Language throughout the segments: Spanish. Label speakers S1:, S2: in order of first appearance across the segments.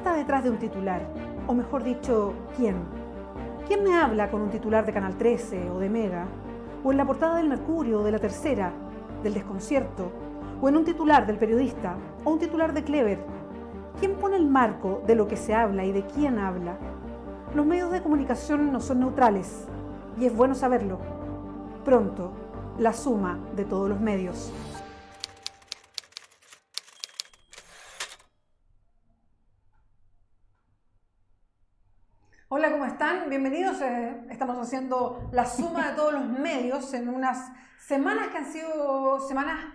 S1: está detrás de un titular? O mejor dicho, ¿quién? ¿Quién me habla con un titular de Canal 13 o de Mega? ¿O en la portada del Mercurio o de La Tercera, del Desconcierto? ¿O en un titular del Periodista o un titular de Clever? ¿Quién pone el marco de lo que se habla y de quién habla? Los medios de comunicación no son neutrales y es bueno saberlo. Pronto, la suma de todos los medios. Hola, ¿cómo están? Bienvenidos. Estamos haciendo la suma de todos los medios en unas semanas que han sido semanas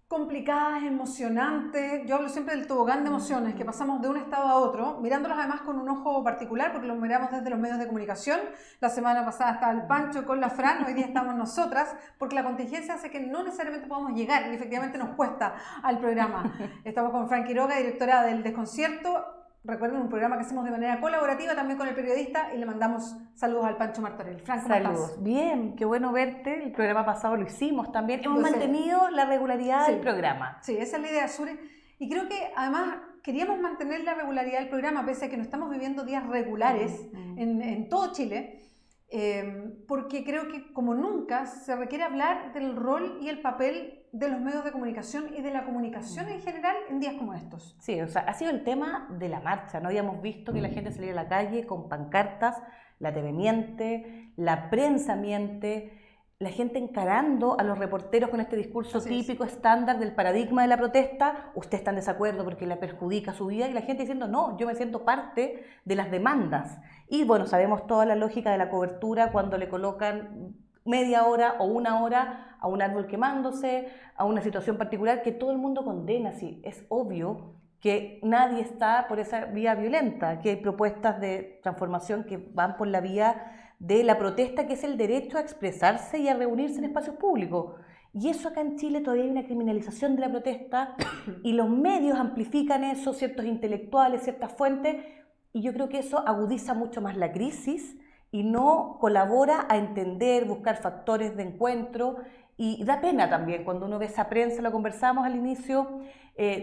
S1: complicadas, emocionantes. Yo hablo siempre del tobogán de emociones, que pasamos de un estado a otro, mirándolos además con un ojo particular, porque los miramos desde los medios de comunicación. La semana pasada estaba el Pancho con la Fran, hoy día estamos nosotras, porque la contingencia hace que no necesariamente podamos llegar, y efectivamente nos cuesta al programa. Estamos con Fran Quiroga, directora del Desconcierto. Recuerden, un programa que hacemos de manera colaborativa también con el periodista, y le mandamos saludos al Pancho Martorell. Fran, ¿cómo estás?
S2: Bien, qué bueno verte. El programa pasado lo hicimos también. Hemos mantenido la regularidad del programa.
S1: Sí, esa es la idea, Sure. Y creo que además queríamos mantener la regularidad del programa, pese a que no estamos viviendo días regulares en todo Chile, porque creo que como nunca se requiere hablar del rol y el papel de los medios de comunicación y de la comunicación en general en días como estos.
S2: Sí, o sea, ha sido el tema de la marcha. No habíamos visto que la gente saliera a la calle con pancartas, la TV miente, la prensa miente, la gente encarando a los reporteros con este discurso típico, estándar del paradigma de la protesta. Usted está en desacuerdo porque le perjudica su vida, y la gente diciendo, no, yo me siento parte de las demandas. Y bueno, sabemos toda la lógica de la cobertura cuando le colocan media hora o una hora a un árbol quemándose, a una situación particular que todo el mundo condena. Sí, es obvio que nadie está por esa vía violenta, que hay propuestas de transformación que van por la vía de la protesta, que es el derecho a expresarse y a reunirse en espacios públicos. Y eso acá en Chile todavía hay una criminalización de la protesta y los medios amplifican eso, ciertos intelectuales, ciertas fuentes, y yo creo que eso agudiza mucho más la crisis y no colabora a entender, buscar factores de encuentro. Y da pena también cuando uno ve esa prensa, lo conversamos al inicio,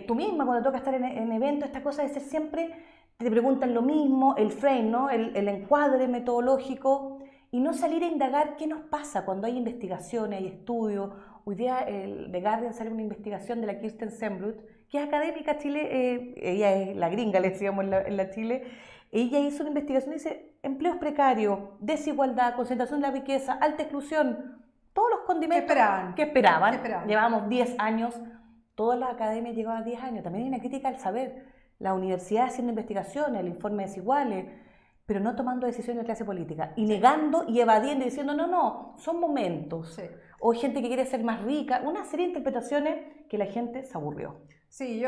S2: tú misma cuando toca estar en eventos, esta cosa de ser siempre, te preguntan lo mismo, el frame, ¿no? el encuadre metodológico, y no salir a indagar qué nos pasa cuando hay investigaciones, hay estudios. Hoy día The Guardian sale una investigación de la Kirsten Sembrut, que es académica Chile, ella es la gringa, le decíamos en la Chile. Ella hizo una investigación y dice, empleos precarios, desigualdad, concentración de la riqueza, alta exclusión, todos los condimentos que esperaban. Llevábamos 10 años, todas las academias llevaban 10 años. También hay una crítica al saber, la universidad haciendo investigaciones, el informe desiguales, pero no tomando decisiones de clase política, y negando y evadiendo y diciendo, no, son momentos. Sí. O gente que quiere ser más rica, una serie de interpretaciones que la gente se aburrió.
S1: Sí,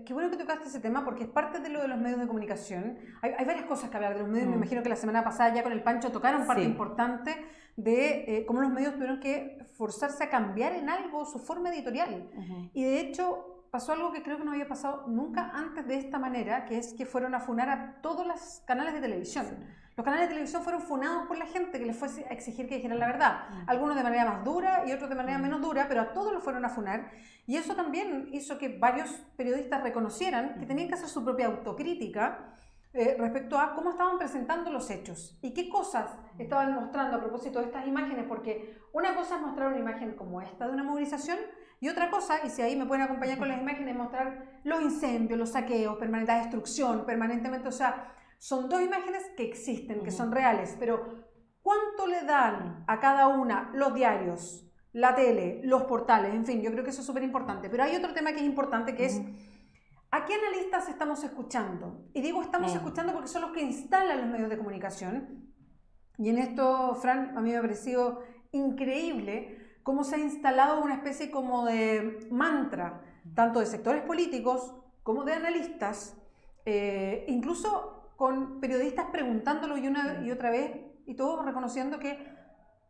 S1: qué bueno que tocaste ese tema, porque es parte de lo de los medios de comunicación. Hay varias cosas que hablar de los medios. Me imagino que la semana pasada ya con el Pancho tocaron parte importante de cómo los medios tuvieron que forzarse a cambiar en algo su forma editorial. Y de hecho pasó algo que creo que no había pasado nunca antes de esta manera, que es que fueron a funar a todos los canales de televisión. Los canales de televisión fueron funados por la gente que les fue a exigir que dijeran la verdad. Algunos de manera más dura y otros de manera menos dura, pero a todos los fueron a funar. Y eso también hizo que varios periodistas reconocieran que tenían que hacer su propia autocrítica respecto a cómo estaban presentando los hechos y qué cosas estaban mostrando a propósito de estas imágenes, porque una cosa es mostrar una imagen como esta de una movilización, y otra cosa, y si ahí me pueden acompañar con las imágenes, mostrar los incendios, los saqueos, la destrucción permanentemente. O sea, son dos imágenes que existen, que son reales, pero ¿cuánto le dan a cada una los diarios, la tele, los portales? En fin, yo creo que eso es súper importante. Pero hay otro tema que es importante, que es ¿a qué analistas estamos escuchando? Y digo estamos escuchando porque son los que instalan los medios de comunicación. Y en esto, Fran, a mí me ha parecido increíble cómo se ha instalado una especie como de mantra, tanto de sectores políticos como de analistas, incluso con periodistas preguntándolo una y otra vez, y todos reconociendo que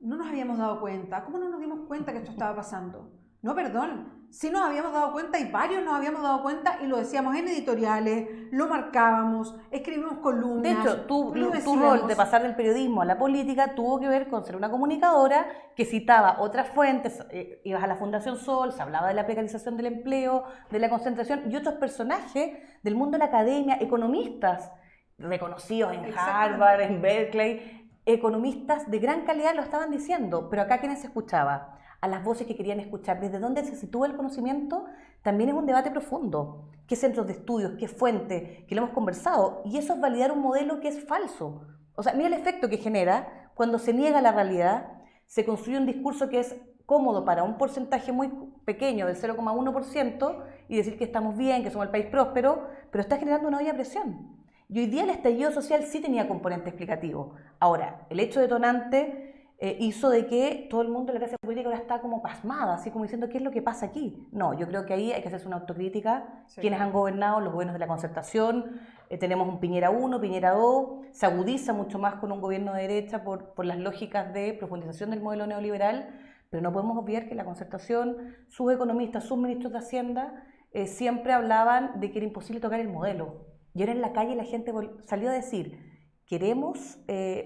S1: no nos habíamos dado cuenta. ¿Cómo no nos dimos cuenta que esto estaba pasando? No, perdón, sí nos habíamos dado cuenta y varios nos habíamos dado cuenta y lo decíamos en editoriales, lo marcábamos, escribimos columnas.
S2: De hecho, tu rol de pasar del periodismo a la política tuvo que ver con ser una comunicadora que citaba otras fuentes, ibas a la Fundación Sol, se hablaba de la precarización del empleo, de la concentración y otros personajes del mundo de la academia, economistas reconocidos en Harvard, en Berkeley, economistas de gran calidad lo estaban diciendo, pero acá ¿quiénes se escuchaba? A las voces que querían escuchar, desde dónde se sitúa el conocimiento, también es un debate profundo. ¿Qué centros de estudios, qué fuente, que lo hemos conversado? Y eso es validar un modelo que es falso. O sea, mira el efecto que genera cuando se niega la realidad, se construye un discurso que es cómodo para un porcentaje muy pequeño, del 0,1%, y decir que estamos bien, que somos el país próspero, pero está generando una olla de presión. Y hoy día el estallido social sí tenía componente explicativo. Ahora, el hecho detonante hizo de que todo el mundo de la clase política ahora está como pasmada, así como diciendo ¿qué es lo que pasa aquí? No, yo creo que ahí hay que hacerse una autocrítica. Sí. Quienes han gobernado, los gobiernos de la concertación, tenemos un Piñera 1, Piñera 2, se agudiza mucho más con un gobierno de derecha por las lógicas de profundización del modelo neoliberal, pero no podemos obviar que la concertación, sus economistas, sus ministros de Hacienda, siempre hablaban de que era imposible tocar el modelo. Y ahora en la calle la gente salió a decir queremos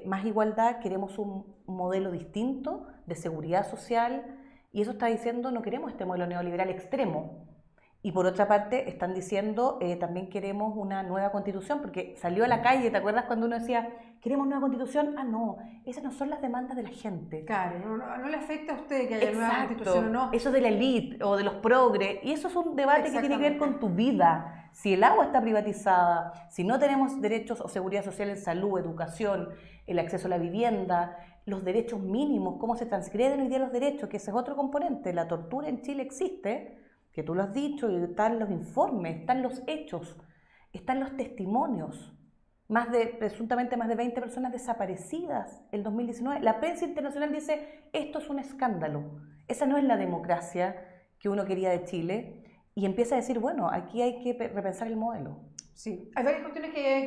S2: más igualdad, queremos un modelo distinto de seguridad social y eso está diciendo no queremos este modelo neoliberal extremo. Y por otra parte están diciendo también queremos una nueva constitución porque salió a la calle, ¿te acuerdas cuando uno decía queremos nueva constitución? Ah, no, esas no son las demandas de la gente.
S1: Claro, no le afecta a usted que haya nueva constitución o no.
S2: Eso de la élite o de los progres y eso es un debate que tiene que ver con tu vida. Si el agua está privatizada, si no tenemos derechos o seguridad social en salud, educación, el acceso a la vivienda, los derechos mínimos, cómo se transgreden hoy día los derechos, que ese es otro componente. La tortura en Chile existe, que tú lo has dicho, y están los informes, están los hechos, están los testimonios. Presuntamente más de 20 personas desaparecidas en 2019. La prensa internacional dice, esto es un escándalo. Esa no es la democracia que uno quería de Chile. Y empieza a decir, bueno, aquí hay que repensar el modelo.
S1: Sí, hay varias cuestiones que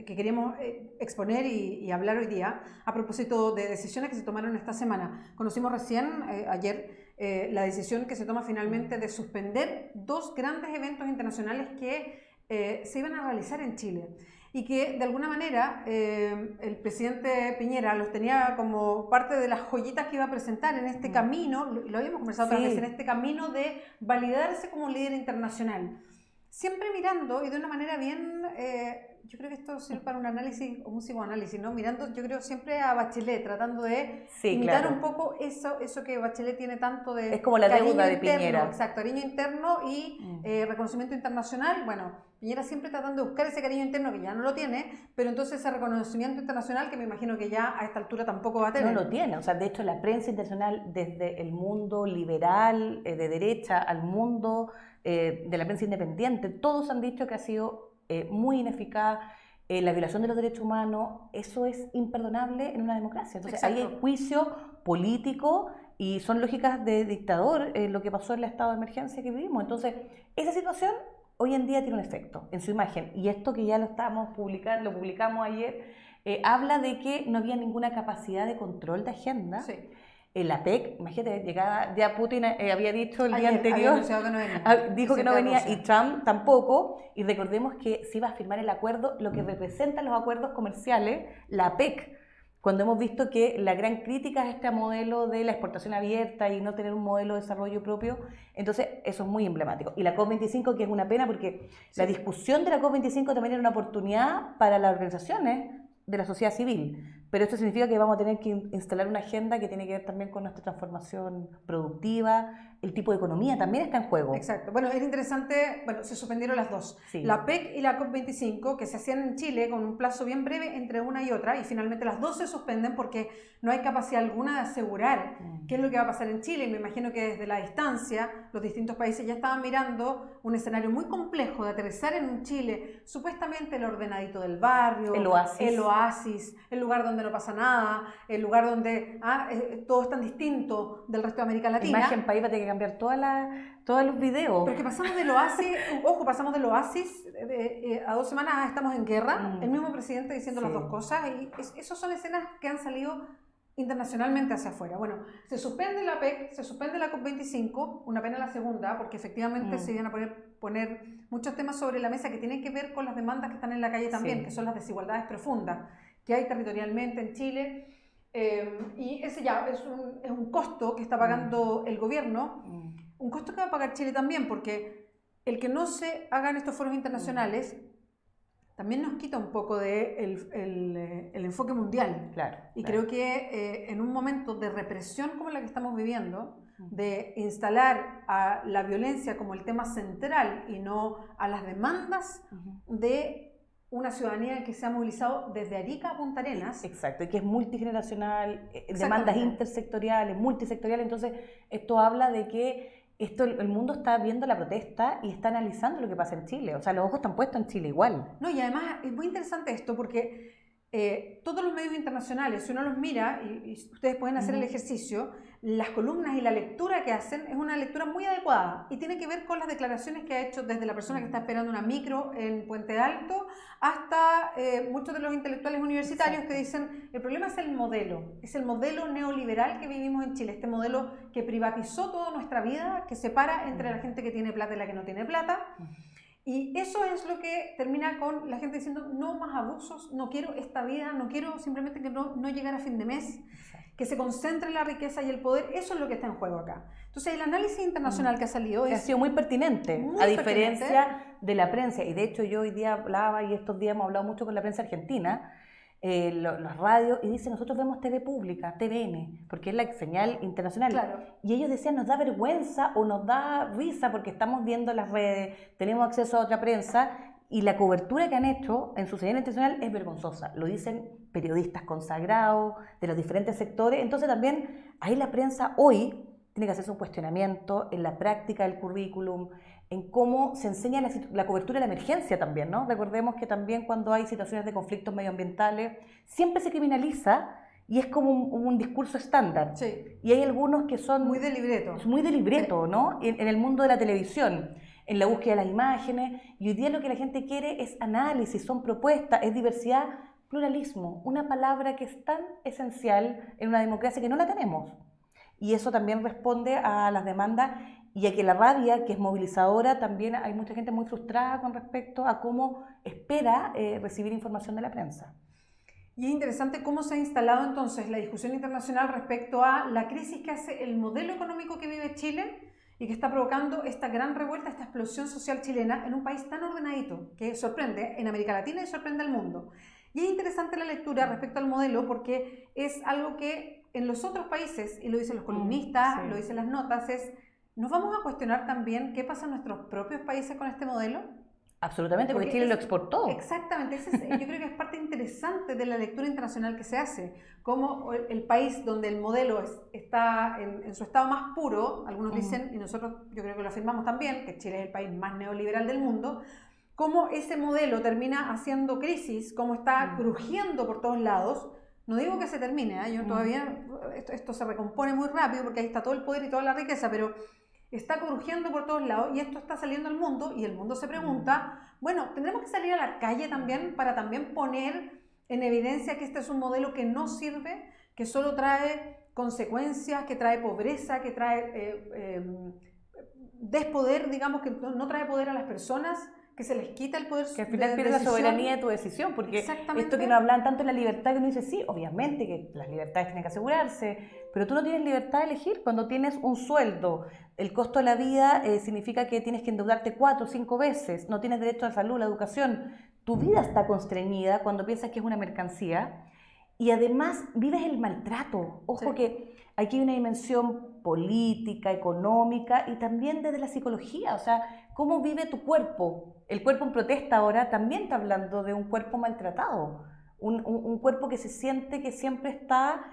S1: queríamos exponer y hablar hoy día a propósito de decisiones que se tomaron esta semana. Conocimos recién, ayer, la decisión que se toma finalmente de suspender 2 grandes eventos internacionales que se iban a realizar en Chile. Y que de alguna manera el presidente Piñera los tenía como parte de las joyitas que iba a presentar en este camino, lo habíamos conversado otra vez, en este camino de validarse como líder internacional. Siempre mirando y de una manera bien, yo creo que esto sirve para un análisis o un psicoanálisis, ¿no? Mirando, yo creo, siempre a Bachelet, tratando de imitar un poco eso que Bachelet tiene tanto de
S2: es como la deuda de
S1: interno,
S2: Piñera.
S1: Exacto, cariño interno y reconocimiento internacional. Bueno, Piñera siempre tratando de buscar ese cariño interno que ya no lo tiene, pero entonces ese reconocimiento internacional que me imagino que ya a esta altura tampoco va a tener.
S2: No lo tiene, o sea, de hecho la prensa internacional desde el mundo liberal, de derecha, al mundo de la prensa independiente, todos han dicho que ha sido muy ineficaz, la violación de los derechos humanos, eso es imperdonable en una democracia. Entonces ahí hay juicio político y son lógicas de dictador lo que pasó en el estado de emergencia que vivimos. Entonces esa situación hoy en día tiene un efecto en su imagen y esto que ya lo publicamos ayer, habla de que no había ninguna capacidad de control de agenda. Sí. La PEC, imagínate, llegaba, ya Putin había dicho el día anterior, dijo que no venía y Trump tampoco, y recordemos que se iba a firmar el acuerdo, lo que representan los acuerdos comerciales, la PEC, cuando hemos visto que la gran crítica es este modelo de la exportación abierta y no tener un modelo de desarrollo propio, entonces eso es muy emblemático. Y la COP25, que es una pena porque la discusión de la COP25 también era una oportunidad para las organizaciones de la sociedad civil, pero esto significa que vamos a tener que instalar una agenda que tiene que ver también con nuestra transformación productiva, el tipo de economía también está en juego.
S1: Exacto. Bueno, es interesante, se suspendieron las dos. Sí. La PEC y la COP25, que se hacían en Chile con un plazo bien breve entre una y otra, y finalmente las dos se suspenden porque no hay capacidad alguna de asegurar qué es lo que va a pasar en Chile. Y me imagino que desde la distancia los distintos países ya estaban mirando un escenario muy complejo de aterrizar en un Chile, supuestamente el ordenadito del barrio, el oasis, el lugar donde no pasa nada, el lugar donde todo es tan distinto del resto de América Latina.
S2: Imagen país va a tener que cambiar todos los videos.
S1: Pero que pasamos del oasis, a 2 semanas estamos en guerra, el mismo presidente diciendo las dos cosas, y esas son escenas que han salido internacionalmente hacia afuera. Bueno, se suspende la PEC, se suspende la COP25, una pena la segunda, porque efectivamente se iban a poner muchos temas sobre la mesa que tienen que ver con las demandas que están en la calle también, que son las desigualdades profundas que hay territorialmente en Chile. Y ese ya es un costo que está pagando el gobierno, un costo que va a pagar Chile también, porque el que no se hagan estos foros internacionales también nos quita un poco de el enfoque mundial.
S2: Claro,
S1: y
S2: claro.
S1: creo que en un momento de represión como la que estamos viviendo, de instalar a la violencia como el tema central y no a las demandas de una ciudadanía que se ha movilizado desde Arica a Punta Arenas.
S2: Exacto, y que es multigeneracional, demandas intersectoriales, multisectoriales, entonces esto habla de que el mundo está viendo la protesta y está analizando lo que pasa en Chile, o sea, los ojos están puestos en Chile igual.
S1: No, y además es muy interesante esto porque todos los medios internacionales, si uno los mira, y ustedes pueden hacer el ejercicio, las columnas y la lectura que hacen es una lectura muy adecuada y tiene que ver con las declaraciones que ha hecho desde la persona que está esperando una micro en Puente Alto hasta muchos de los intelectuales universitarios que dicen el problema es el modelo neoliberal que vivimos en Chile, este modelo que privatizó toda nuestra vida, que separa entre la gente que tiene plata y la que no tiene plata. Y eso es lo que termina con la gente diciendo no más abusos, no quiero esta vida, no quiero simplemente que no llegar a fin de mes, que se concentre la riqueza y el poder, eso es lo que está en juego acá. Entonces el análisis internacional que ha salido
S2: ha sido muy pertinente, a diferencia de la prensa, y de hecho yo hoy día hablaba y estos días hemos hablado mucho con la prensa argentina, las radios, y dicen nosotros vemos TV pública, TVN, porque es la señal internacional,
S1: claro.
S2: Y ellos decían nos da vergüenza o nos da risa porque estamos viendo las redes, tenemos acceso a otra prensa y la cobertura que han hecho en su señal internacional es vergonzosa, lo dicen periodistas consagrados de los diferentes sectores, entonces también ahí la prensa hoy tiene que hacerse un cuestionamiento en la práctica del currículum, en cómo se enseña la cobertura de la emergencia también, ¿no? Recordemos que también cuando hay situaciones de conflictos medioambientales, siempre se criminaliza y es como un discurso estándar.
S1: Sí.
S2: Y hay algunos que son...
S1: Muy de libreto.
S2: Muy de libreto, sí. ¿No? En el mundo de la televisión, en la búsqueda de las imágenes, y hoy día lo que la gente quiere es análisis, son propuestas, es diversidad, pluralismo, una palabra que es tan esencial en una democracia que no la tenemos. Y eso también responde a las demandas y a que la rabia, que es movilizadora, también hay mucha gente muy frustrada con respecto a cómo espera recibir información de la prensa.
S1: Y es interesante cómo se ha instalado entonces la discusión internacional respecto a la crisis que hace el modelo económico que vive Chile y que está provocando esta gran revuelta, esta explosión social chilena en un país tan ordenadito que sorprende en América Latina y sorprende al mundo. Y es interesante la lectura respecto al modelo porque es algo que en los otros países, y lo dicen los columnistas, lo dicen las notas, ¿nos vamos a cuestionar también qué pasa en nuestros propios países con este modelo?
S2: Absolutamente, porque Chile lo exportó.
S1: Exactamente, yo creo que es parte interesante de la lectura internacional que se hace, como el país donde el modelo está en su estado más puro, algunos dicen, y nosotros yo creo que lo afirmamos también, que Chile es el país más neoliberal del mundo, cómo ese modelo termina haciendo crisis, cómo está crujiendo por todos lados. No digo que se termine, yo todavía, esto se recompone muy rápido porque ahí está todo el poder y toda la riqueza, pero está crujiendo por todos lados y esto está saliendo al mundo y el mundo se pregunta, bueno, tendremos que salir a la calle también para también poner en evidencia que este es un modelo que no sirve, que solo trae consecuencias, que trae pobreza, que trae despoder, digamos, que no trae poder a las personas, que se les quita el poder
S2: que al final pierde la soberanía de tu decisión, porque esto que nos hablan tanto de la libertad, que uno dice, sí, obviamente que las libertades tienen que asegurarse, pero tú no tienes libertad de elegir cuando tienes un sueldo. El costo de la vida significa que tienes que endeudarte 4 o 5 veces, no tienes derecho a la salud, a la educación. Tu vida está constreñida cuando piensas que es una mercancía y además vives el maltrato. Ojo que aquí hay una dimensión política, económica y también desde la psicología, o sea, cómo vive tu cuerpo. El cuerpo en protesta ahora también está hablando de un cuerpo maltratado, un cuerpo que se siente que siempre está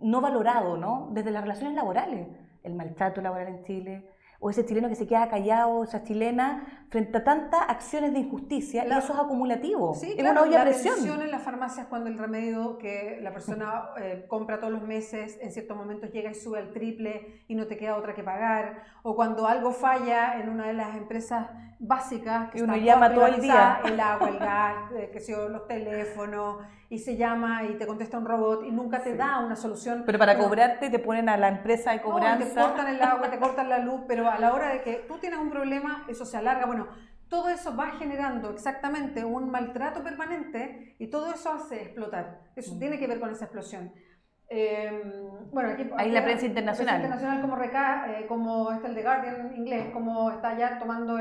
S2: no valorado, ¿no? Desde las relaciones laborales, el maltrato laboral en Chile, o ese chileno que se queda callado, esa chilena, frente a tantas acciones de injusticia, y eso es acumulativo,
S1: sí,
S2: es una olla a presión.
S1: La tensión en las farmacias cuando el remedio que la persona compra todos los meses, en ciertos momentos llega y sube al triple y no te queda otra que pagar, o cuando algo falla en una de las empresas básicas que
S2: y uno llama todo el día,
S1: el agua, el gas, los teléfonos, y se llama y te contesta un robot y nunca te da una solución.
S2: Pero para cobrarte te ponen a la empresa de cobranza.
S1: No, te cortan el agua, te cortan la luz, pero a la hora de que tú tienes un problema, eso se alarga. Bueno, todo eso va generando exactamente un maltrato permanente y todo eso hace explotar. Eso tiene que ver con esa explosión. Bueno,
S2: ahí la prensa internacional.
S1: La prensa internacional como está el The Guardian inglés, como está ya tomando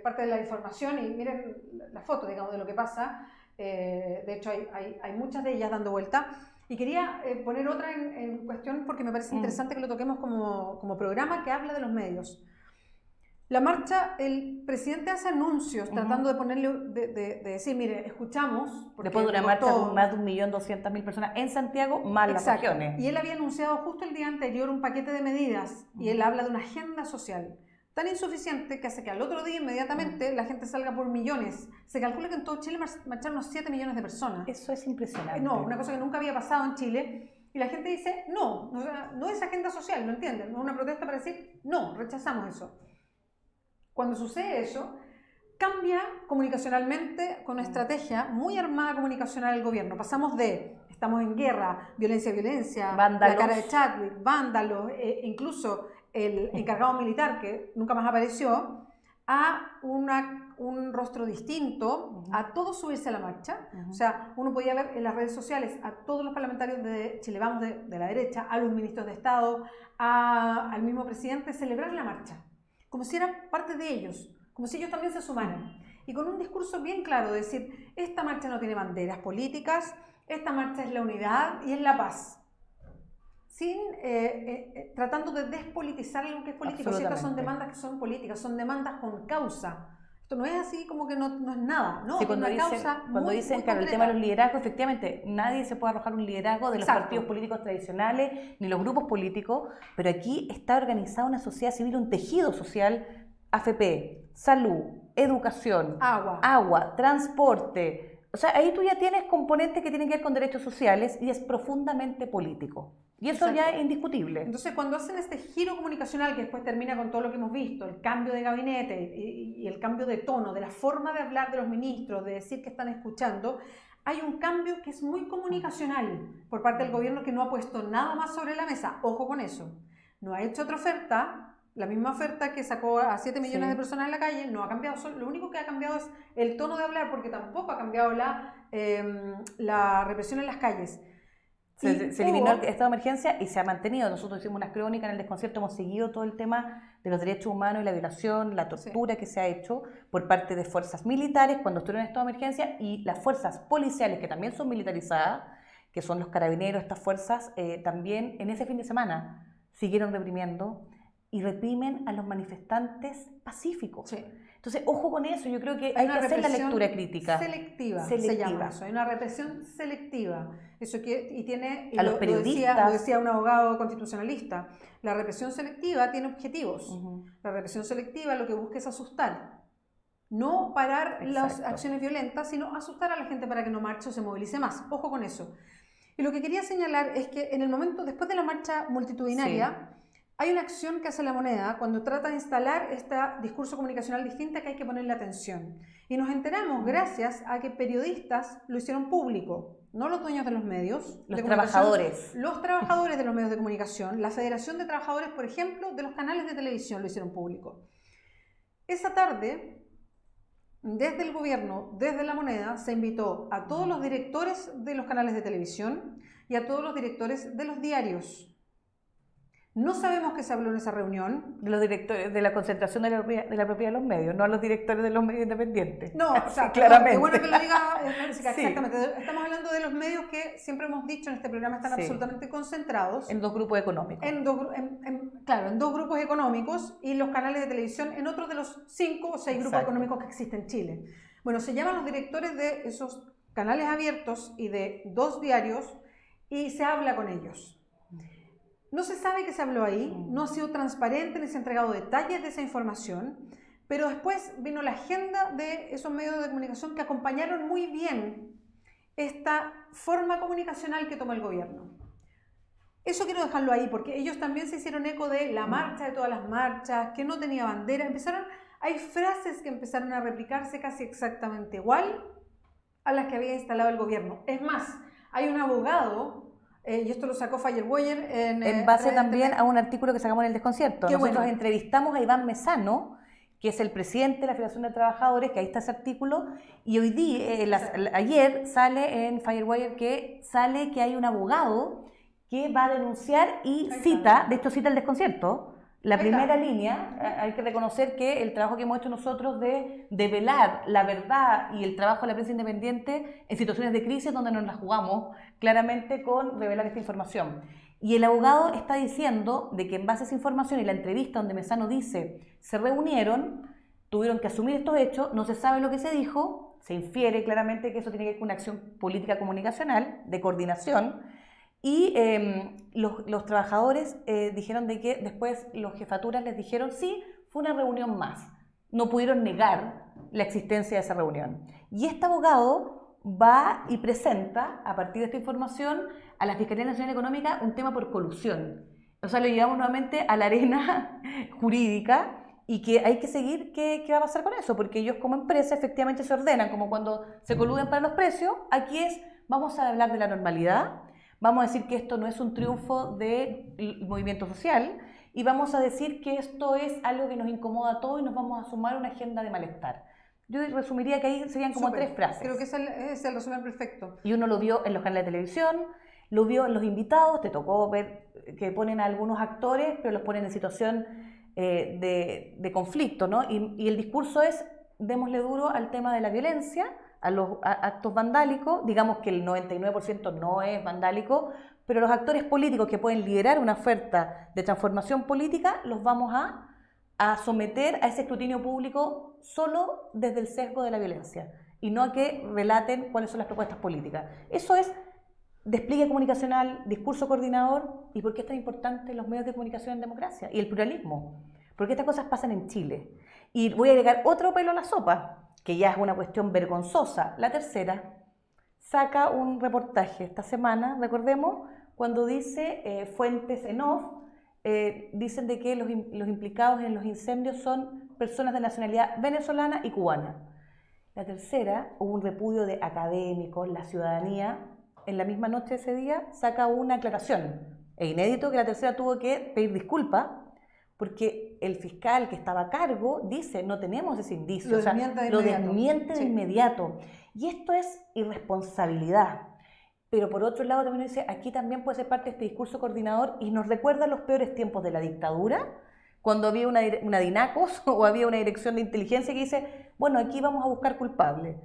S1: parte de la información y miren la foto, digamos, de lo que pasa. De hecho, hay muchas de ellas dando vuelta. Y quería poner otra en cuestión porque me parece interesante que lo toquemos como programa que habla de los medios. La marcha, el presidente hace anuncios tratando de ponerle, de decir, mire, escuchamos.
S2: Después de una marcha con más de 1.200.000 personas en Santiago, más las regiones.
S1: Y él había anunciado justo el día anterior un paquete de medidas y él habla de una agenda social tan insuficiente que hace que al otro día inmediatamente la gente salga por millones. Se calcula que en todo Chile marcharon unos 7 millones de personas.
S2: Eso es impresionante.
S1: No, una cosa que nunca había pasado en Chile. Y la gente dice, no es agenda social, ¿no entienden? No es una protesta para decir, no, rechazamos eso. Cuando sucede eso, cambia comunicacionalmente con una estrategia muy armada comunicacional del gobierno. Pasamos de, estamos en guerra, violencia,
S2: vándalos,
S1: la cara de Chadwick, vándalos, incluso el encargado militar, que nunca más apareció, a un rostro distinto, a todos subirse a la marcha. O sea, uno podía ver en las redes sociales a todos los parlamentarios de Chile Vamos de la derecha, a los ministros de Estado, al mismo presidente, celebrar la marcha, como si era parte de ellos, como si ellos también se sumaran. Y con un discurso bien claro de decir, esta marcha no tiene banderas políticas, esta marcha es la unidad y es la paz. Sin, tratando de despolitizar lo que es político. Si estas son demandas que son políticas, son demandas con causa. Esto no es así como que no es nada, ¿no?
S2: Sí, cuando dicen claro, el tema de los liderazgos, efectivamente, nadie se puede arrojar un liderazgo de los partidos políticos tradicionales, ni los grupos políticos, pero aquí está organizada una sociedad civil, un tejido social, AFP, salud, educación, agua, transporte. O sea, ahí tú ya tienes componentes que tienen que ver con derechos sociales y es profundamente político. Y eso ya es indiscutible.
S1: Entonces, cuando hacen este giro comunicacional que después termina con todo lo que hemos visto, el cambio de gabinete y el cambio de tono, de la forma de hablar de los ministros, de decir que están escuchando, hay un cambio que es muy comunicacional por parte del gobierno que no ha puesto nada más sobre la mesa. Ojo con eso. No ha hecho otra oferta, la misma oferta que sacó a 7 millones de personas en la calle, no ha cambiado. Lo único que ha cambiado es el tono de hablar, porque tampoco ha cambiado la represión en las calles.
S2: Se eliminó el estado de emergencia y se ha mantenido. Nosotros hicimos una crónica en el desconcierto, hemos seguido todo el tema de los derechos humanos y la violación, la tortura que se ha hecho por parte de fuerzas militares cuando estuvieron en estado de emergencia y las fuerzas policiales que también son militarizadas, que son los carabineros, estas fuerzas, también en ese fin de semana siguieron reprimiendo y reprimen a los manifestantes pacíficos. Sí. Entonces, ojo con eso, yo creo que hay que hacer la lectura crítica.
S1: Selectiva. Se llama eso, hay una represión selectiva. Eso
S2: a los periodistas.
S1: Lo decía un abogado constitucionalista. La represión selectiva tiene objetivos. La represión selectiva lo que busca es asustar. No parar las acciones violentas, sino asustar a la gente para que no marche o se movilice más. Ojo con eso. Y lo que quería señalar es que en el momento, después de la marcha multitudinaria, hay una acción que hace La Moneda cuando trata de instalar este discurso comunicacional distinto que hay que ponerle atención. Y nos enteramos gracias a que periodistas lo hicieron público, no los dueños de los medios.
S2: Los trabajadores.
S1: Los trabajadores de los medios de comunicación, la Federación de Trabajadores, por ejemplo, de los canales de televisión lo hicieron público. Esa tarde, desde el gobierno, desde La Moneda, se invitó a todos los directores de los canales de televisión y a todos los directores de los diarios. No sabemos qué se habló en esa reunión.
S2: De los directores de la concentración de la propiedad de los medios, no a los directores de los medios independientes.
S1: No, o sea, claramente. Qué bueno que lo diga, exactamente. Estamos hablando de los medios que siempre hemos dicho en este programa están absolutamente concentrados.
S2: En dos grupos económicos.
S1: Claro, en dos grupos económicos y los canales de televisión en otros de los 5 o 6 grupos económicos que existen en Chile. Bueno, se llaman los directores de esos canales abiertos y de 2 diarios y se habla con ellos. No se sabe qué se habló ahí, no ha sido transparente ni se han entregado detalles de esa información, pero después vino la agenda de esos medios de comunicación que acompañaron muy bien esta forma comunicacional que toma el gobierno. Eso quiero dejarlo ahí porque ellos también se hicieron eco de la marcha de todas las marchas, que no tenía bandera, hay frases que empezaron a replicarse casi exactamente igual a las que había instalado el gobierno. Es más, hay un abogado, y esto lo sacó Firewire
S2: en base también a un artículo que sacamos en El Desconcierto. Nosotros entrevistamos a Iván Mesano, que es el presidente de la Federación de Trabajadores, que ahí está ese artículo, y hoy día, ayer sale en Firewire que hay un abogado que va a denunciar y cita El Desconcierto. La primera línea, hay que reconocer que el trabajo que hemos hecho nosotros de velar la verdad y el trabajo de la prensa independiente en situaciones de crisis donde nos la jugamos claramente con revelar esta información. Y el abogado está diciendo de que en base a esa información y la entrevista donde Mesano dice se reunieron, tuvieron que asumir estos hechos, no se sabe lo que se dijo, se infiere claramente que eso tiene que ver con una acción política comunicacional, de coordinación, y los trabajadores dijeron de que después los jefaturas les dijeron sí, fue una reunión más. No pudieron negar la existencia de esa reunión. Y este abogado va y presenta, a partir de esta información, a la Fiscalía Nacional Económica un tema por colusión. O sea, lo llevamos nuevamente a la arena jurídica y que hay que seguir qué va a pasar con eso, porque ellos como empresa efectivamente se ordenan, como cuando se coluden para los precios. Aquí vamos a hablar de la normalidad. Vamos a decir que esto no es un triunfo del movimiento social y vamos a decir que esto es algo que nos incomoda a todos y nos vamos a sumar a una agenda de malestar. Yo resumiría que ahí serían como 3 frases.
S1: Creo que es el resumen perfecto.
S2: Y uno lo vio en los canales de televisión, lo vio en los invitados, te tocó ver que ponen a algunos actores, pero los ponen en situación de conflicto, ¿no? Y el discurso es, démosle duro al tema de la violencia, a los actos vandálicos, digamos que el 99% no es vandálico, pero los actores políticos que pueden liderar una oferta de transformación política los vamos a someter a ese escrutinio público solo desde el sesgo de la violencia y no a que relaten cuáles son las propuestas políticas. Eso es despliegue comunicacional, discurso coordinador. ¿Y por qué es tan importante los medios de comunicación en democracia? Y el pluralismo. Porque estas cosas pasan en Chile. Y voy a agregar otro pelo a la sopa, que ya es una cuestión vergonzosa. La Tercera saca un reportaje esta semana, recordemos, cuando dice fuentes en off, dicen de que los implicados en los incendios son personas de nacionalidad venezolana y cubana. La Tercera, hubo un repudio de académicos, la ciudadanía, en la misma noche de ese día saca una aclaración. Es inédito que la Tercera tuvo que pedir disculpas porque el fiscal que estaba a cargo dice no tenemos ese indicio, lo desmiente de inmediato. Y esto es irresponsabilidad. Pero por otro lado también dice, aquí también puede ser parte de este discurso coordinador y nos recuerda los peores tiempos de la dictadura, cuando había una DINACOS o había una dirección de inteligencia que dice, bueno, aquí vamos a buscar culpables.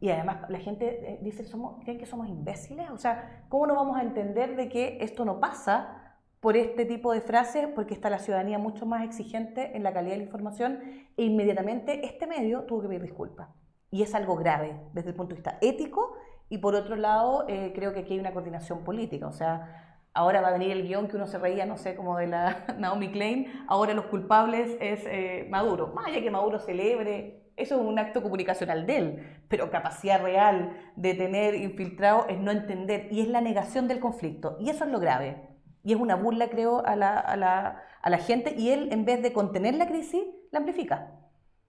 S2: Y además la gente dice, ¿creen que somos imbéciles? O sea, ¿cómo no vamos a entender de que esto no pasa por este tipo de frases? Porque está la ciudadanía mucho más exigente en la calidad de la información e inmediatamente este medio tuvo que pedir disculpas. Y es algo grave desde el punto de vista ético y por otro lado creo que aquí hay una coordinación política. O sea, ahora va a venir el guión que uno se reía, no sé, como de la Naomi Klein, ahora los culpables es Maduro. Más allá que Maduro celebre, eso es un acto comunicacional de él, pero capacidad real de tener infiltrado es no entender y es la negación del conflicto. Y eso es lo grave. Y es una burla, creo, a la gente y él, en vez de contener la crisis, la amplifica.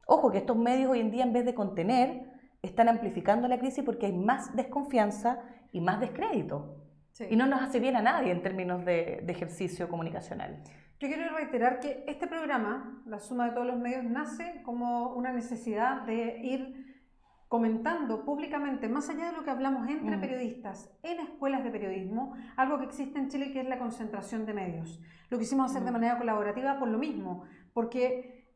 S2: Ojo, que estos medios hoy en día, en vez de contener, están amplificando la crisis porque hay más desconfianza y más descrédito. Sí. Y no nos hace bien a nadie en términos de ejercicio comunicacional.
S1: Yo quiero reiterar que este programa, La Suma de Todos los Medios, nace como una necesidad de ir comentando públicamente, más allá de lo que hablamos entre periodistas, en escuelas de periodismo, algo que existe en Chile que es la concentración de medios. Lo quisimos hacer de manera colaborativa por lo mismo, porque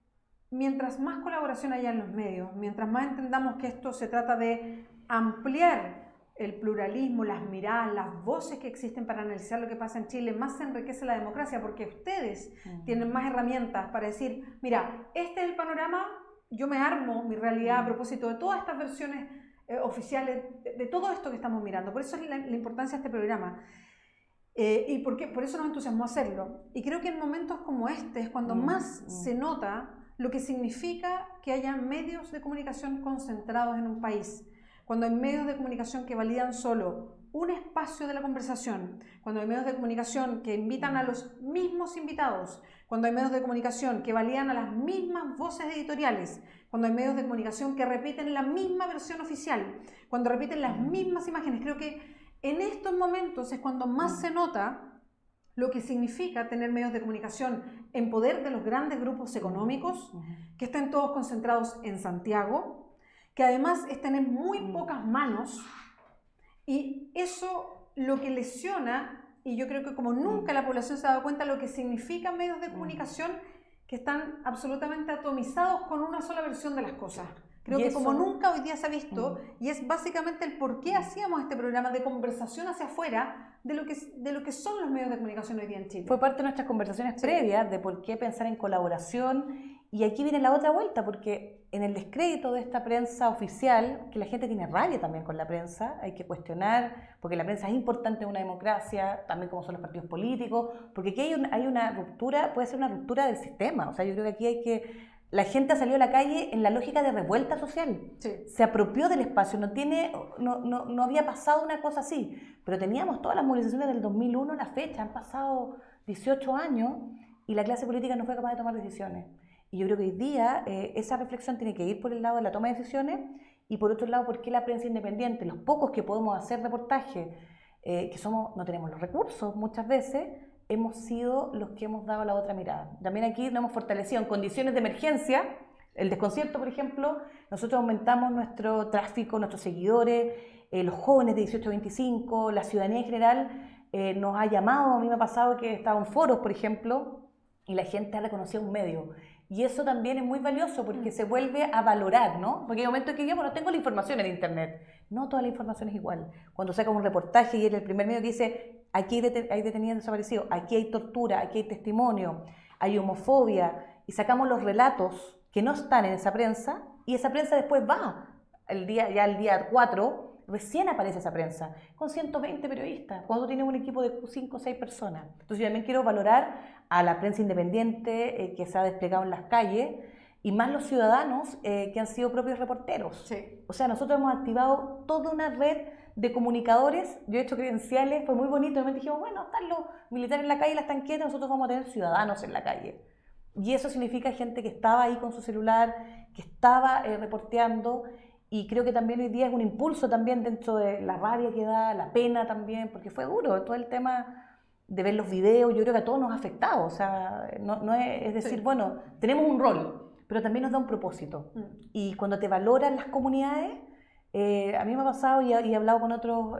S1: mientras más colaboración haya en los medios, mientras más entendamos que esto se trata de ampliar el pluralismo, las miradas, las voces que existen para analizar lo que pasa en Chile, más se enriquece la democracia, porque ustedes tienen más herramientas para decir, mira, este es el panorama, yo me armo mi realidad a propósito de todas estas versiones oficiales, de todo esto que estamos mirando. Por eso es la importancia de este programa. Y por eso nos entusiasmó hacerlo. Y creo que en momentos como este es cuando más se nota lo que significa que haya medios de comunicación concentrados en un país. Cuando hay medios de comunicación que validan solo un espacio de la conversación, cuando hay medios de comunicación que invitan a los mismos invitados, cuando hay medios de comunicación que validan a las mismas voces editoriales, cuando hay medios de comunicación que repiten la misma versión oficial, cuando repiten las mismas imágenes, creo que en estos momentos es cuando más se nota lo que significa tener medios de comunicación en poder de los grandes grupos económicos, que estén todos concentrados en Santiago, que además estén en muy pocas manos, y eso lo que lesiona, y yo creo que como nunca la población se ha dado cuenta lo que significan medios de comunicación que están absolutamente atomizados con una sola versión de las cosas. Creo que como nunca hoy día se ha visto, y es básicamente el por qué hacíamos este programa de conversación hacia afuera de lo que son los medios de comunicación hoy día en Chile.
S2: Fue parte de nuestras conversaciones previas de por qué pensar en colaboración, y aquí viene la otra vuelta, porque en el descrédito de esta prensa oficial, que la gente tiene rabia también con la prensa, hay que cuestionar, porque la prensa es importante en una democracia, también como son los partidos políticos, porque aquí hay una ruptura, puede ser una ruptura del sistema, o sea, yo creo que aquí hay que... La gente ha salido a la calle en la lógica de revuelta social.
S1: Sí.
S2: Se apropió del espacio, no había pasado una cosa así, pero teníamos todas las movilizaciones del 2001 a la fecha, han pasado 18 años y la clase política no fue capaz de tomar decisiones. Y yo creo que hoy día esa reflexión tiene que ir por el lado de la toma de decisiones y por otro lado, ¿por qué la prensa independiente, los pocos que podemos hacer reportaje, no tenemos los recursos muchas veces, hemos sido los que hemos dado la otra mirada? También aquí nos hemos fortalecido en condiciones de emergencia. El desconcierto, por ejemplo, nosotros aumentamos nuestro tráfico, nuestros seguidores, los jóvenes de 18 a 25, la ciudadanía en general nos ha llamado. A mí me ha pasado que he estado en foros, por ejemplo, y la gente ha reconocido un medio. Y eso también es muy valioso porque se vuelve a valorar, ¿no? Porque hay momentos que yo, bueno, tengo la información en internet. No toda la información es igual. Cuando saca un reportaje y es el primer medio que dice, aquí hay detenidos desaparecidos, aquí hay tortura, aquí hay testimonio, hay homofobia, y sacamos los relatos que no están en esa prensa, y esa prensa después va, el día 4, recién aparece esa prensa, con 120 periodistas, cuando tú tienes un equipo de 5 o 6 personas. Entonces yo también quiero valorar a la prensa independiente que se ha desplegado en las calles, y más los ciudadanos que han sido propios reporteros.
S1: Sí.
S2: O sea, nosotros hemos activado toda una red de comunicadores. Yo he hecho credenciales, fue muy bonito. Y me dijimos, bueno, están los militares en la calle, las tanquetas, nosotros vamos a tener ciudadanos en la calle. Y eso significa gente que estaba ahí con su celular, que estaba reporteando. Y creo que también hoy día es un impulso también dentro de la rabia que da, la pena también, porque fue duro todo el tema de ver los videos. Yo creo que a todos nos ha afectado. O sea, no es decir, bueno, tenemos un rol, pero también nos da un propósito. Y cuando te valoran las comunidades, a mí me ha pasado y he hablado con otros,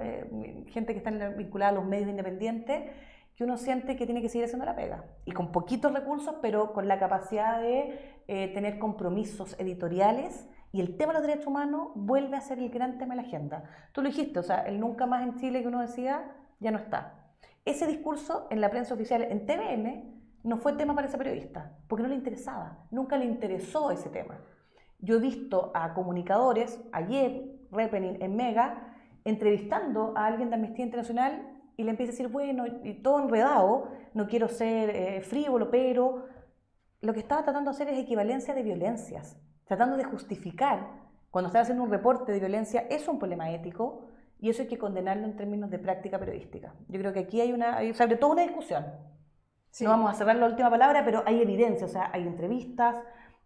S2: gente que está vinculada a los medios independientes, que uno siente que tiene que seguir haciendo la pega. Y con poquitos recursos, pero con la capacidad de tener compromisos editoriales. Y el tema de los derechos humanos vuelve a ser el gran tema de la agenda. Tú lo dijiste, o sea, el nunca más en Chile que uno decía, ya no está. Ese discurso en la prensa oficial, en TVN, no fue tema para ese periodista, porque no le interesaba, nunca le interesó ese tema. Yo he visto a comunicadores, ayer, Repening en Mega, entrevistando a alguien de Amnistía Internacional y le empieza a decir, bueno, y todo enredado, no quiero ser frívolo, pero lo que estaba tratando de hacer es equivalencia de violencias, tratando de justificar, cuando está haciendo un reporte de violencia, es un problema ético, y eso hay que condenarlo en términos de práctica periodística. Yo creo que aquí hay sobre todo una discusión. Sí. No vamos a cerrar la última palabra, pero hay evidencia, o sea, hay entrevistas,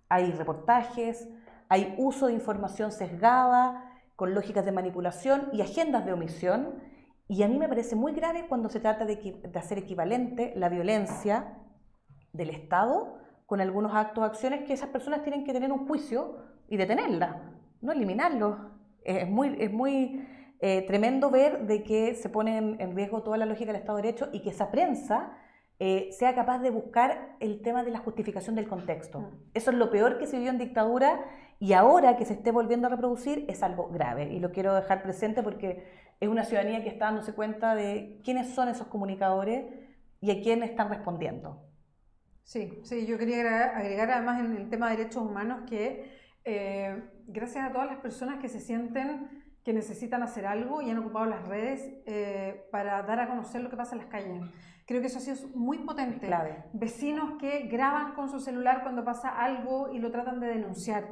S2: hay reportajes, hay uso de información sesgada, con lógicas de manipulación y agendas de omisión, y a mí me parece muy grave cuando se trata de hacer equivalente la violencia del Estado con algunos actos o acciones que esas personas tienen que tener un juicio y detenerla, no eliminarlo. Es muy tremendo ver de que se pone en riesgo toda la lógica del Estado de Derecho y que esa prensa sea capaz de buscar el tema de la justificación del contexto. Eso es lo peor que se vivió en dictadura, y ahora que se esté volviendo a reproducir es algo grave, y lo quiero dejar presente porque es una ciudadanía que está dándose cuenta de quiénes son esos comunicadores y a quiénes están respondiendo.
S1: Sí, yo quería agregar además en el tema de derechos humanos que gracias a todas las personas que se sienten que necesitan hacer algo y han ocupado las redes para dar a conocer lo que pasa en las calles. Creo que eso ha sido muy potente.
S2: Clave.
S1: Vecinos que graban con su celular cuando pasa algo y lo tratan de denunciar.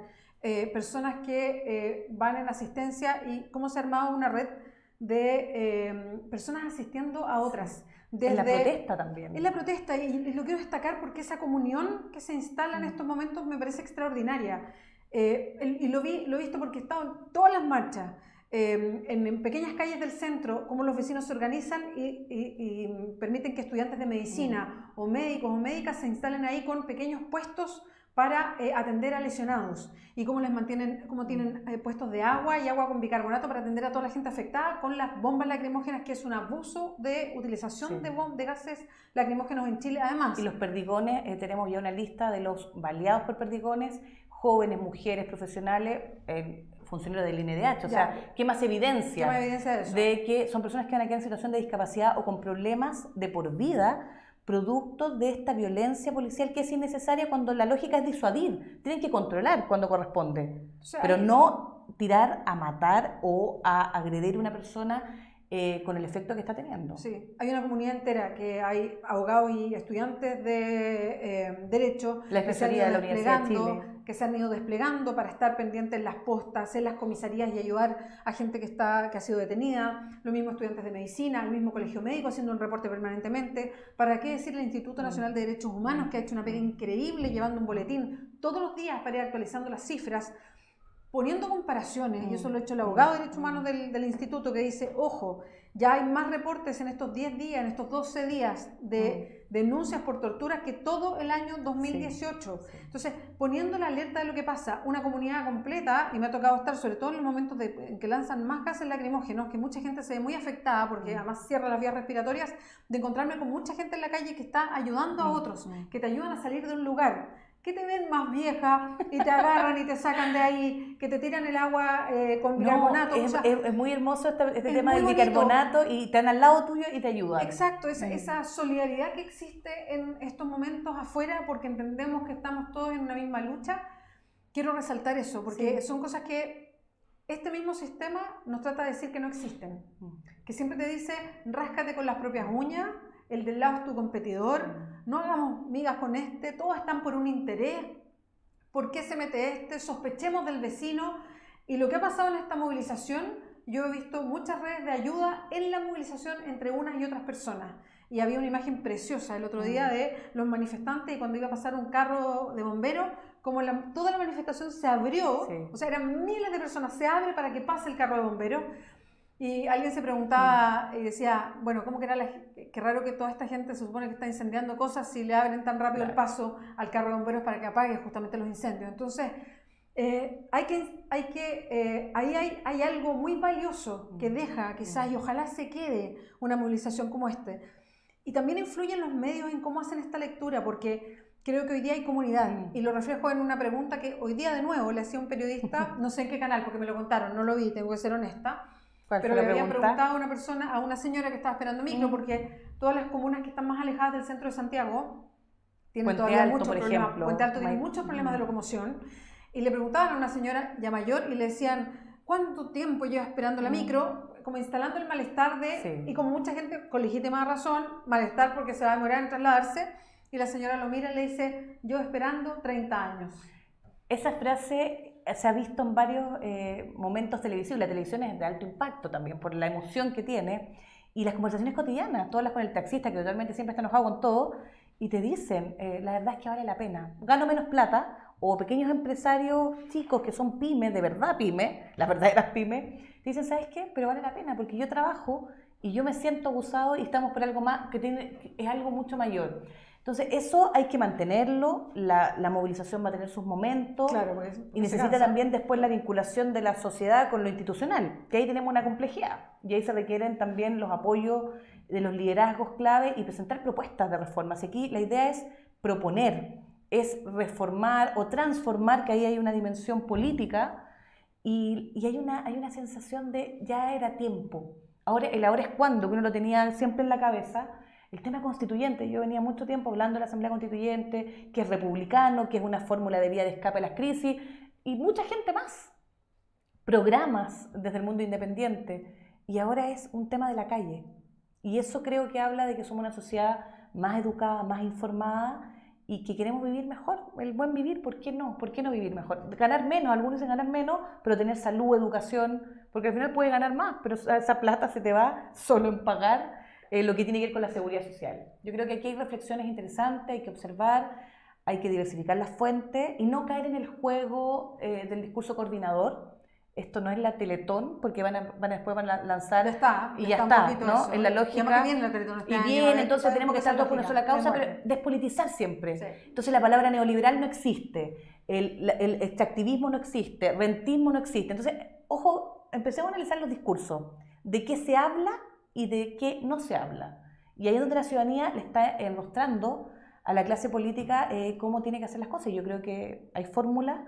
S1: Personas que van en asistencia, y cómo se ha armado una red de personas asistiendo a otras.
S2: En la protesta también.
S1: En la protesta, y lo quiero destacar porque esa comunión que se instala en estos momentos me parece extraordinaria. Y lo he visto porque he estado en todas las marchas, en pequeñas calles del centro, cómo los vecinos se organizan y permiten que estudiantes de medicina o médicos o médicas se instalen ahí con pequeños puestos para atender a lesionados, y cómo les mantienen, cómo tienen puestos de agua y agua con bicarbonato para atender a toda la gente afectada, con las bombas lacrimógenas, que es un abuso de utilización de gases lacrimógenos en Chile además.
S2: Y los perdigones, tenemos ya una lista de los baleados por perdigones, jóvenes, mujeres, profesionales, funcionarios del INDH, o sea, ¿qué más evidencia, de que son personas que van a quedar en situación de discapacidad o con problemas de por vida, producto de esta violencia policial que es innecesaria cuando la lógica es disuadir? Tienen que controlar cuando corresponde, pero no tirar a matar o a agredir a una persona con el efecto que está teniendo.
S1: Sí, hay una comunidad entera, que hay abogados y estudiantes de Derecho
S2: la especialidad de la Universidad de Chile,
S1: que se han ido desplegando para estar pendientes en las postas, en las comisarías y ayudar a gente que ha sido detenida. Lo mismo estudiantes de medicina, el mismo colegio médico haciendo un reporte permanentemente. ¿Para qué decir el Instituto Nacional de Derechos Humanos, que ha hecho una pega increíble llevando un boletín todos los días para ir actualizando las cifras, poniendo comparaciones? Y eso lo ha hecho el abogado de Derechos Humanos del instituto, que dice, ojo, ya hay más reportes en estos 10 días, en estos 12 días de denuncias por torturas que todo el año 2018. Entonces, poniendo la alerta de lo que pasa, una comunidad completa, y me ha tocado estar sobre todo en los momentos en que lanzan más gases lacrimógenos, que mucha gente se ve muy afectada porque además cierra las vías respiratorias, de encontrarme con mucha gente en la calle que está ayudando a otros, que te ayudan a salir de un lugar, que te ven más vieja y te agarran y te sacan de ahí, que te tiran el agua con bicarbonato.
S2: Es muy hermoso este tema del bicarbonato, y están al lado tuyo y te ayudan.
S1: Exacto, esa solidaridad que existe en estos momentos afuera, porque entendemos que estamos todos en una misma lucha. Quiero resaltar eso, porque son cosas que este mismo sistema nos trata de decir que no existen, que siempre te dice, ráscate con las propias uñas, el del lado es tu competidor, no hagamos migas con este, todos están por un interés, ¿por qué se mete este? Sospechemos del vecino. Y lo que ha pasado en esta movilización, yo he visto muchas redes de ayuda en la movilización entre unas y otras personas, y había una imagen preciosa el otro día de los manifestantes, y cuando iba a pasar un carro de bomberos, como toda la manifestación se abrió, o sea, eran miles de personas, se abre para que pase el carro de bomberos. Y alguien se preguntaba y decía, bueno, ¿cómo que era qué raro que toda esta gente se supone que está incendiando cosas si le abren tan rápido el paso al carro de bomberos para que apague justamente los incendios? Entonces, ahí hay algo muy valioso que deja quizás, y ojalá se quede una movilización como este. Y también influyen los medios en cómo hacen esta lectura, porque creo que hoy día hay comunidad, y lo reflejo en una pregunta que hoy día de nuevo le hacía un periodista, no sé en qué canal, porque me lo contaron, no lo vi, tengo que ser honesta. Pero le habían preguntado a una señora que estaba esperando micro, porque todas las comunas que están más alejadas del centro de Santiago tienen todavía muchos problemas. Puente Alto tiene muchos problemas de locomoción, y le preguntaban a una señora ya mayor y le decían, ¿cuánto tiempo lleva esperando la micro? Como instalando el malestar y como mucha gente con legítima razón, malestar porque se va a demorar en trasladarse, y la señora lo mira y le dice, yo esperando 30 años.
S2: Esa frase se ha visto en varios momentos televisivos. La televisión es de alto impacto también por la emoción que tiene, y las conversaciones cotidianas, todas las con el taxista, que totalmente siempre está enojado con todo, y te dicen, la verdad es que vale la pena, gano menos plata, o pequeños empresarios chicos que son pymes, de verdad pymes, las verdaderas pymes, te dicen, ¿sabes qué? Pero vale la pena, porque yo trabajo y yo me siento abusado y estamos por algo más, que es algo mucho mayor. Entonces, eso hay que mantenerlo, la movilización va a tener sus momentos, y necesita también después la vinculación de la sociedad con lo institucional, que ahí tenemos una complejidad, y ahí se requieren también los apoyos de los liderazgos clave y presentar propuestas de reformas. Aquí la idea es proponer, es reformar o transformar, que ahí hay una dimensión política, y hay una sensación de ya era tiempo. El ahora es cuando, que uno lo tenía siempre en la cabeza. El tema constituyente, yo venía mucho tiempo hablando de la Asamblea Constituyente, que es republicano, que es una fórmula de vía de escape a las crisis, y mucha gente más. Programas desde el mundo independiente, y ahora es un tema de la calle. Y eso creo que habla de que somos una sociedad más educada, más informada, y que queremos vivir mejor, el buen vivir, ¿por qué no? ¿Por qué no vivir mejor? Ganar menos, algunos dicen ganar menos, pero tener salud, educación, porque al final puedes ganar más, pero esa plata se te va solo en pagar lo que tiene que ver con la seguridad social. Yo creo que aquí hay reflexiones interesantes, hay que observar, hay que diversificar las fuentes y no caer en el juego del discurso coordinador. Esto no es la Teletón, porque después van a lanzar y ya está, ¿no? En la lógica.
S1: Viene la Teletón este
S2: y
S1: año,
S2: bien, entonces tenemos que estar todos con una sola causa, pero despolitizar siempre. Sí. Entonces la palabra neoliberal no existe, el extractivismo no existe, rentismo no existe. Entonces, ojo, empecemos a analizar los discursos, de qué se habla y de qué no se habla. Y ahí es donde la ciudadanía le está mostrando a la clase política cómo tiene que hacer las cosas. Yo creo que hay fórmulas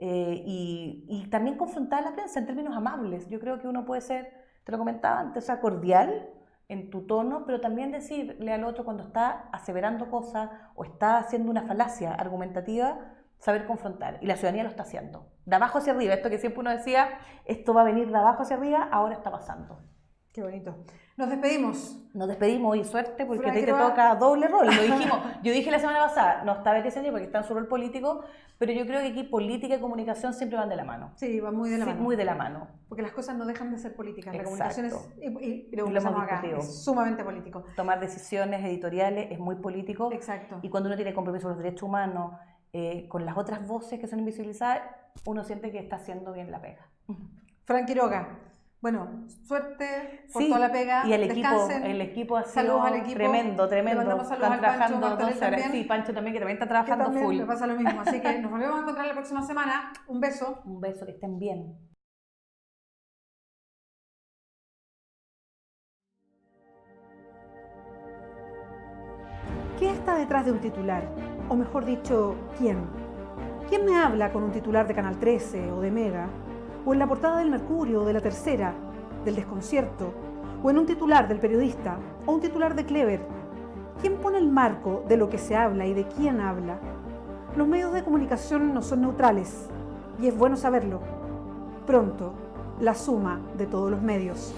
S2: y también confrontar a la prensa en términos amables. Yo creo que uno puede ser, te lo comentaba antes, o sea, cordial en tu tono, pero también decirle al otro cuando está aseverando cosas o está haciendo una falacia argumentativa, saber confrontar. Y la ciudadanía lo está haciendo. De abajo hacia arriba, esto que siempre uno decía, esto va a venir de abajo hacia arriba, ahora está pasando.
S1: Qué bonito. Nos despedimos.
S2: Nos despedimos y suerte porque a ti te toca doble rol. Lo dijimos. Yo dije la semana pasada, no está Betty Sánchez porque está en su rol político, pero yo creo que aquí política y comunicación siempre van de la mano.
S1: Sí, van muy de la mano.
S2: Muy de la mano.
S1: Porque las cosas no dejan de ser políticas.
S2: Exacto.
S1: La comunicación es, y lo hemos acá, es sumamente político.
S2: Tomar decisiones editoriales es muy político.
S1: Exacto.
S2: Y cuando uno tiene compromiso con los derechos humanos, con las otras voces que son invisibilizadas, uno siente que está haciendo bien la pega.
S1: Fran Quiroga. Bueno, suerte por toda la pega.
S2: Y el equipo ha sido
S1: al equipo.
S2: Tremendo. Están trabajando 12 horas.
S1: También.
S2: Sí, Pancho también, que también está trabajando
S1: también
S2: full.
S1: Me pasa lo mismo. Así que nos volvemos a encontrar la próxima semana. Un beso.
S2: Un beso, que estén bien.
S1: ¿Qué está detrás de un titular? O mejor dicho, ¿quién? ¿Quién me habla con un titular de Canal 13 o de Mega? ¿O en la portada del Mercurio o de La Tercera, del Desconcierto? ¿O en un titular del Periodista o un titular de Clever? ¿Quién pone el marco de lo que se habla y de quién habla? Los medios de comunicación no son neutrales y es bueno saberlo. Pronto, la suma de todos los medios.